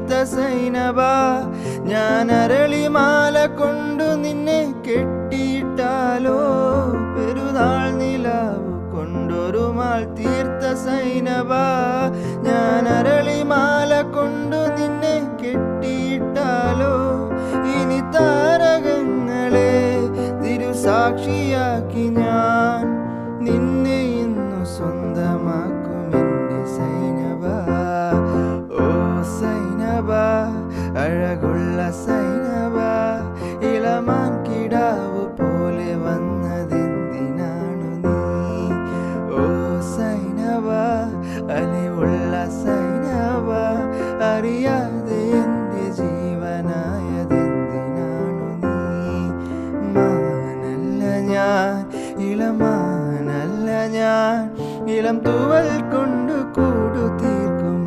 തീർത്ത സൈനബ, ഞാൻ അരളിമാല കൊണ്ടു നിന്നെ കെട്ടിയിട്ടാലോ, പെരുന്നാൾ നിലാവ് കൊണ്ടൊരു മാൽ തീർത്ത സൈനബ, ഞാൻ അരളിമാല കൊണ്ടു നിന്നെ കെട്ടിയിട്ടാലോ, ഇനി താരകങ്ങളെ തിരുസാക്ഷിയാക്കി ഞാൻ നിന്നെ ഇന്നു സ്വന്തമാക്കുമെന്റെ സൈനബ. ഓ സൈനബ, അഴകുള്ള സൈനബ, ഇളമാൻ കിടാവ് പോലെ വന്നതെന്തിനാണു നീ? ഓ സൈനബ, അലിവുള്ള സൈനബ, അറിയാതെ എൻ്റെ ജീവനായതെന്തിനാണു നീ? മാനല്ല ഞാൻ, ഇളമാനല്ല ഞാൻ, ഇളം തൂവൽ കൊണ്ട് കൂടു തീർക്കും